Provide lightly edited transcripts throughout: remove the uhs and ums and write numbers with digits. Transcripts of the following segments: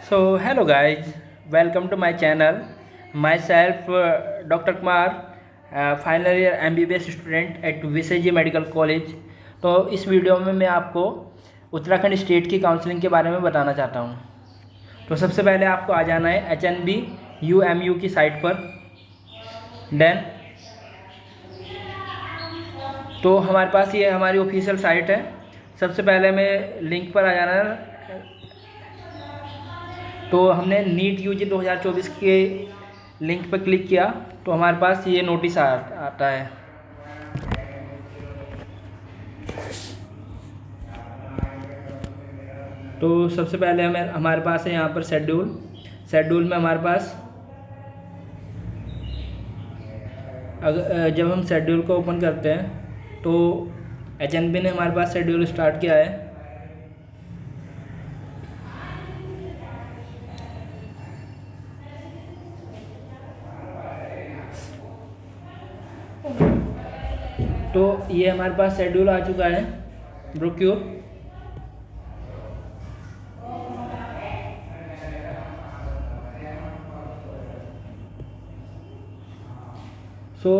So, hello guys, welcome to my channel. Myself, Dr. Kumar, final year MBBS student at VCG medical college. तो इस video में मैं आपको Uttarakhand state की counselling के बारे में बताना चाहता हूँ। तो सबसे पहले आपको आ जाना है HNB-UMU की साइट पर। देन तो हमारे पास ये हमारी ऑफिशियल साइट है। सबसे पहले मैं लिंक पर आ जाना है। तो हमने नीट यूजी 2024 के लिंक पर क्लिक किया तो हमारे पास ये नोटिस आता है। तो सबसे पहले हमारे पास है यहाँ पर शेड्यूल में हमारे पास जब हम शेड्यूल को ओपन करते हैं तो HNB ने हमारे पास शेड्यूल स्टार्ट किया है। तो ये हमारे पास शेड्यूल आ चुका है ब्रोक्यूर।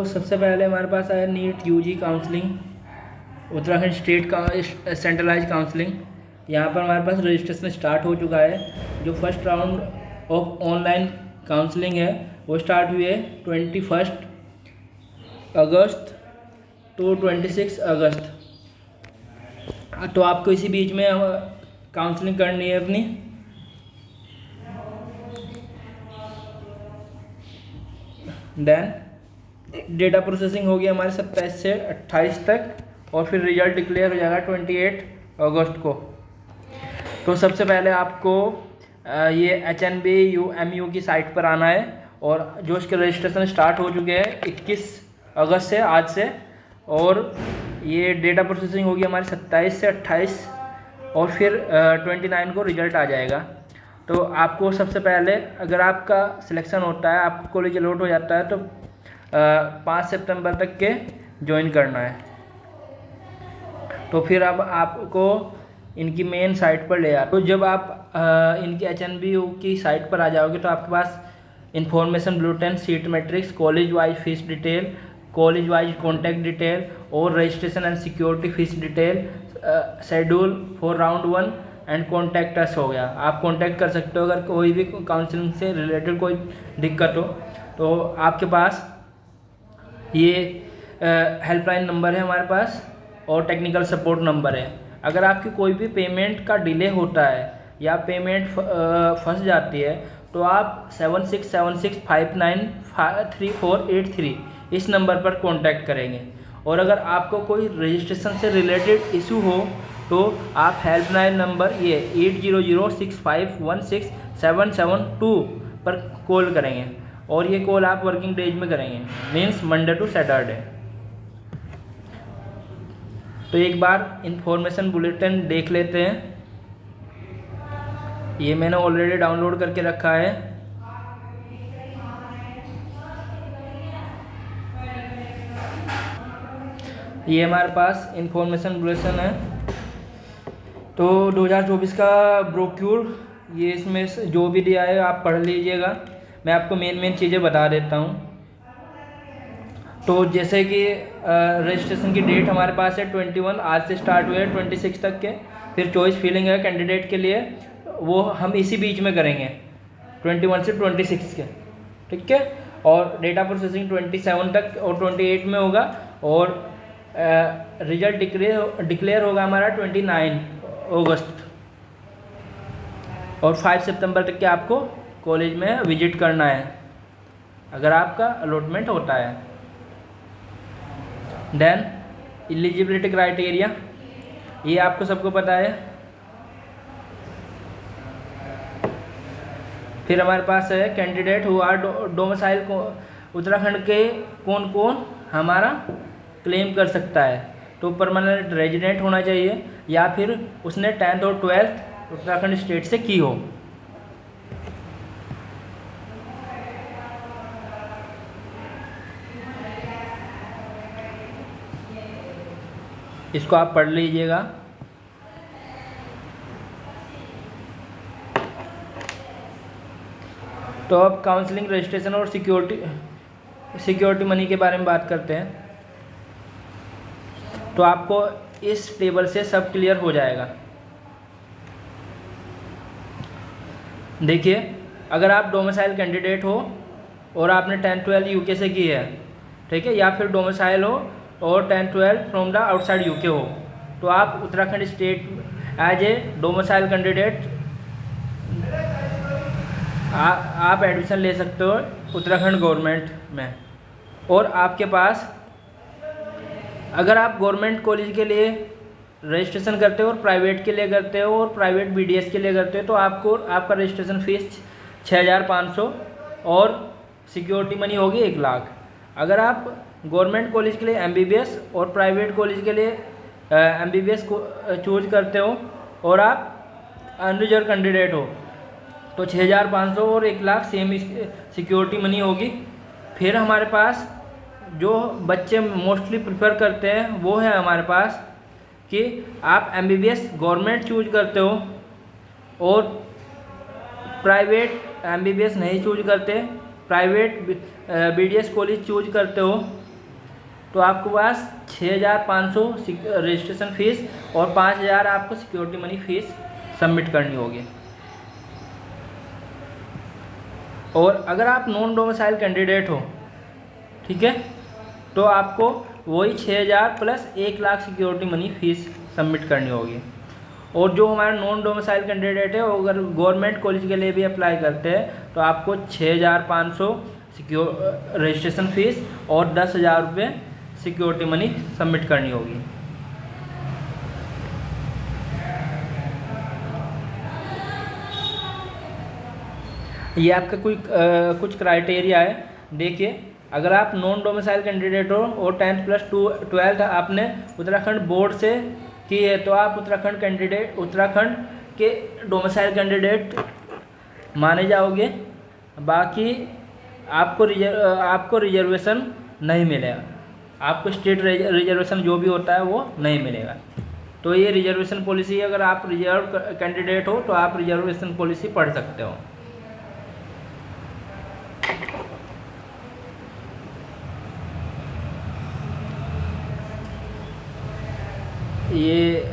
सबसे पहले हमारे पास आया NEET UG counselling Uttarakhand state का सेंट्रलाइज काउंसलिंग। यहाँ पर हमारे पास रजिस्ट्रेशन स्टार्ट हो चुका है। जो first round of online counselling है वो स्टार्ट हुई है 21 अगस्त तो 26 अगस्त। तो आपको इसी बीच में काउंसलिंग करनी है अपनी। देन डेटा प्रोसेसिंग होगी हमारे 27 से 28 तक और फिर रिजल्ट डिक्लेयर हो जाएगा 28 अगस्त को। तो सबसे पहले आपको ये HNB-UMU की साइट पर आना है और जो इसके रजिस्ट्रेशन स्टार्ट हो चुके हैं 21 अगस्त से, आज से। और ये डेटा प्रोसेसिंग होगी हमारी 27 से 28 और फिर 29 को रिजल्ट आ जाएगा। तो आपको सबसे पहले अगर आपका सिलेक्शन होता है, आपका कॉलेज अलॉट हो जाता है तो 5 सितंबर तक के ज्वाइन करना है। तो फिर अब आपको इनकी मेन साइट पर ले तो जब आप इनकी HNB की साइट पर आ जाओगे तो आपके पास information bulletin, seat matrix, college wise fees detail, college wise contact detail और registration and security fees detail, schedule for round 1 and contact us हो गया। आप कॉन्टैक्ट कर सकते हो अगर कोई भी काउंसलिंग से रिलेटेड कोई दिक्कत हो। तो आपके पास ये हेल्पलाइन नंबर है हमारे पास और टेक्निकल सपोर्ट नंबर है। अगर आपकी कोई भी पेमेंट का डिले होता है या पेमेंट फंस जाती है तो आप 7676593483 इस नंबर पर कांटेक्ट करेंगे। और अगर आपको कोई रजिस्ट्रेशन से रिलेटेड इशू हो तो आप हेल्पलाइन नंबर ये 8006516772 पर कॉल करेंगे और ये कॉल आप वर्किंग डेज में करेंगे, मीन्स मंडे टू सैटरडे। तो एक बार इंफॉर्मेशन बुलेटिन देख लेते हैं। ये मैंने ऑलरेडी डाउनलोड करके रखा है। ये हमारे पास इंफॉर्मेशन बुलेटिन है। तो 2024 का ब्रोक्यूर ये इसमें जो भी दिया है आप पढ़ लीजिएगा। मैं आपको मेन चीज़ें बता देता हूँ। तो जैसे कि रजिस्ट्रेशन की डेट हमारे पास है 21, आज से स्टार्ट हुए 26 तक के। फिर चॉइस फिलिंग है कैंडिडेट के लिए, वो हम इसी बीच में करेंगे 21 से 26 के, ठीक है। और डेटा प्रोसेसिंग 27 तक और 28 में होगा और रिजल्ट डिक्लेयर होगा हमारा 29 अगस्त और 5 सितंबर तक के आपको कॉलेज में विजिट करना है अगर आपका अलॉटमेंट होता है। देन एलिजिबिलिटी क्राइटेरिया ये आपको सबको पता है। फिर हमारे पास है कैंडिडेट हु आर डोमिसाइल को उत्तराखंड के कौन कौन हमारा क्लेम कर सकता है। तो परमानेंट रेजिडेंट होना चाहिए या फिर उसने 10th और 12th उत्तराखंड स्टेट से की हो। इसको आप पढ़ लीजिएगा। तो अब काउंसलिंग, रजिस्ट्रेशन और सिक्योरिटी मनी के बारे में बात करते हैं। तो आपको इस टेबल से सब क्लियर हो जाएगा। देखिए, अगर आप डोमिसाइल कैंडिडेट हो और आपने 10-12 यूके से की है, ठीक है, या फिर डोमिसाइल हो और 10-12 फ्रॉम द आउटसाइड यूके हो, तो आप Uttarakhand state as a domicile candidate आप एडमिशन ले सकते हो उत्तराखंड गवर्नमेंट में। और आपके पास, अगर आप गवर्नमेंट कॉलेज के लिए रजिस्ट्रेशन करते हो और प्राइवेट के लिए करते हो और प्राइवेट बीडीएस के लिए करते हो, तो आपको आपका रजिस्ट्रेशन फीस 6,500 और सिक्योरिटी मनी होगी 1 लाख। अगर आप गवर्नमेंट कॉलेज के लिए एमबीबीएस और प्राइवेट कॉलेज के लिए एमबीबीएस को चूज करते हो और आप अनरिजर्व कैंडिडेट हो, तो 6,500 और 1 लाख सेम सिक्योरिटी मनी होगी। फिर हमारे पास जो बच्चे मोस्टली प्रेफर करते हैं वो है हमारे पास कि आप एमबीबीएस गवर्नमेंट चूज करते हो और प्राइवेट एमबीबीएस नहीं चूज करते, प्राइवेट बीडीएस कॉलेज चूज करते हो, तो आपके पास 6,500 रजिस्ट्रेशन फीस और 5,000 आपको सिक्योरिटी मनी फीस सबमिट करनी होगी। और अगर आप नॉन डोमिसाइल कैंडिडेट हो, ठीक है, तो आपको वही 6,000 plus 1 lakh security money fees submit करनी होगी। और जो हमारा नॉन डोमिसाइल कैंडिडेट है, वो अगर गवर्नमेंट कॉलेज के लिए भी अप्लाई करते हैं, तो आपको 6,500 रजिस्ट्रेशन फीस और 10,000 रुपये सिक्योरिटी मनी सबमिट करनी होगी। ये आपका कुछ क्राइटेरिया है। देखिए, अगर आप नॉन डोमिसाइल कैंडिडेट हो और 10th प्लस 12th आपने उत्तराखंड बोर्ड से की है, तो आप उत्तराखंड के डोमिसाइल कैंडिडेट माने जाओगे। बाकी आपको रिजर्वेशन नहीं मिलेगा, आपको स्टेट रिजर्वेशन जो भी होता है वो नहीं मिलेगा। तो ये रिजर्वेशन पॉलिसी, अगर आप रिजर्व कैंडिडेट हो तो आप रिजर्वेशन पॉलिसी पढ़ सकते हो। ये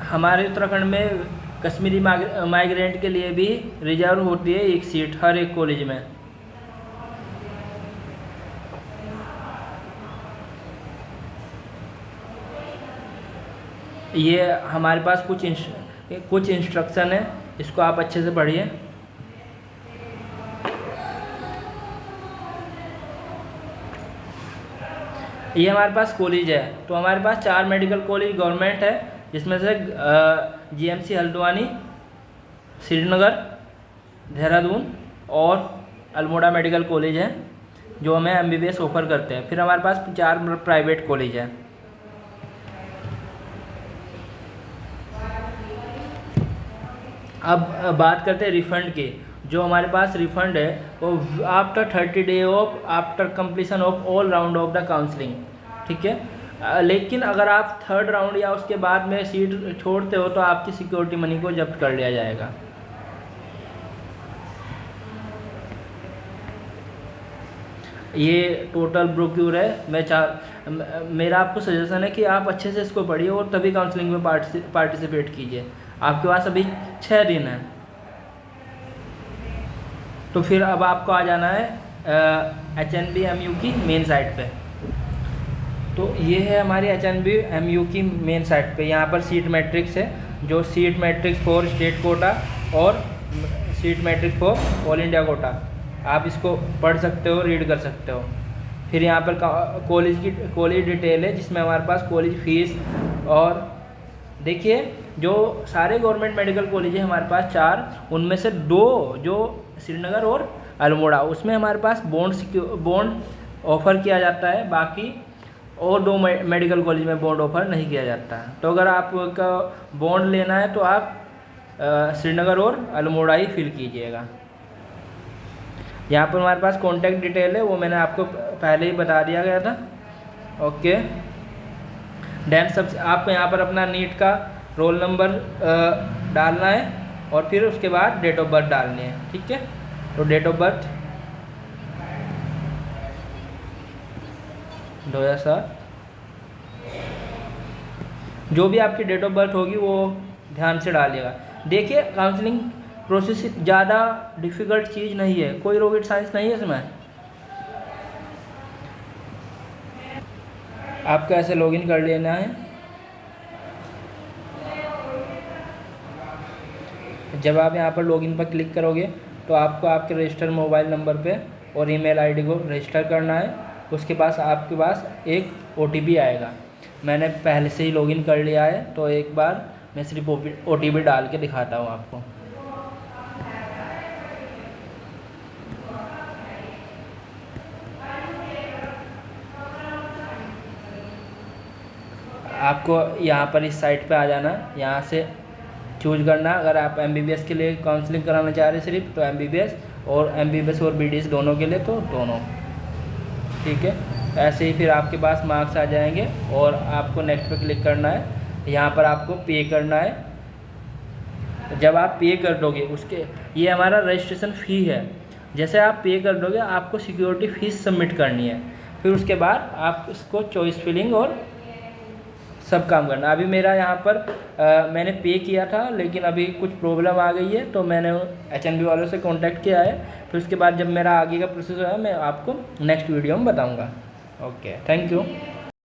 हमारे उत्तराखंड में कश्मीरी माइग्रेंट के लिए भी रिजर्व होती है 1 सीट हर एक कॉलेज में। ये हमारे पास कुछ इंस्ट्रक्शन है, इसको आप अच्छे से पढ़िए। ये हमारे पास कॉलेज है, तो हमारे पास 4 मेडिकल कॉलेज गवर्नमेंट है, जिसमें से जीएमसी हल्द्वानी, श्रीनगर, देहरादून और अल्मोड़ा मेडिकल कॉलेज है जो हमें एमबीबीएस ऑफर करते हैं। फिर हमारे पास 4 प्राइवेट कॉलेज हैं। अब बात करते हैं रिफंड की। जो हमारे पास रिफंड है वो after 30 day of after completion of all round of the counselling, ठीक है। लेकिन अगर आप 3rd राउंड या उसके बाद में सीट छोड़ते हो तो आपकी सिक्योरिटी मनी को जब्त कर लिया जाएगा। ये टोटल ब्रोक्यूर है। मेरा आपको सजेशन है कि आप अच्छे से इसको पढ़िए और तभी काउंसलिंग में पार्टिसिपेट कीजिए। आपके पास अभी 6 दिन है। तो फिर अब आपको आ जाना है HNB MU की मेन साइट पे। तो ये है हमारी HNB MU की मेन साइट पे। यहाँ पर सीट मैट्रिक्स है, जो seat matrix for state quota और seat matrix for all India quota, आप इसको पढ़ सकते हो, रीड कर सकते हो। फिर यहाँ पर कॉलेज डिटेल है, जिसमें हमारे पास कॉलेज फीस और देखिए जो सारे गवर्नमेंट मेडिकल कॉलेज है हमारे पास 4, उनमें से 2 जो श्रीनगर और अल्मोड़ा, उसमें हमारे पास बॉन्ड ऑफ़र किया जाता है। बाकी और 2 मेडिकल कॉलेज में बॉन्ड ऑफ़र नहीं किया जाता है। तो अगर आपका बॉन्ड लेना है तो आप श्रीनगर और अल्मोड़ा ही फिल कीजिएगा। यहाँ पर हमारे पास कॉन्टैक्ट डिटेल है, वो मैंने आपको पहले ही बता दिया गया था। ओके, देन सबसे आपको यहाँ पर अपना नीट का रोल नंबर डालना है और फिर उसके बाद डेट ऑफ बर्थ डालनी है, ठीक है। तो डेट ऑफ बर्थ 2007। जो भी आपकी डेट ऑफ बर्थ होगी वो ध्यान से डालिएगा। देखिए काउंसलिंग प्रोसेस ज़्यादा डिफ़िकल्ट चीज़ नहीं है, कोई रॉकेट साइंस नहीं है इसमें। आपको ऐसे लॉगिन कर लेना है। जब आप यहाँ पर लॉगिन पर क्लिक करोगे तो आपको आपके रजिस्टर्ड मोबाइल नंबर पे और ईमेल आईडी को रजिस्टर करना है। उसके पास आपके पास एक OTP आएगा। मैंने पहले से ही लॉगिन कर लिया है, तो एक बार मैं सिर्फ OTP डाल के दिखाता हूँ आपको। आपको यहाँ पर इस साइट पे आ जाना, यहाँ से चूज करना। अगर आप MBBS के लिए काउंसलिंग कराना चाह रहे सिर्फ तो MBBS, और MBBS और BDS दोनों के लिए तो दोनों, ठीक है। ऐसे ही फिर आपके पास मार्क्स आ जाएंगे और आपको नेक्स्ट पे क्लिक करना है। यहाँ पर आपको पे करना है। जब आप पे कर दोगे उसके, ये हमारा रजिस्ट्रेशन फ़ी है। जैसे आप पे कर दोगे आपको सिक्योरिटी फीस सबमिट करनी है। फिर उसके बाद आप इसको चॉइस फिलिंग और सब काम करना। अभी मेरा यहाँ पर मैंने पे किया था, लेकिन अभी कुछ प्रॉब्लम आ गई है तो मैंने HNB वालों से कांटेक्ट किया है। फिर उसके बाद जब मेरा आगे का प्रोसेस है मैं आपको नेक्स्ट वीडियो में बताऊँगा। Okay, thank you.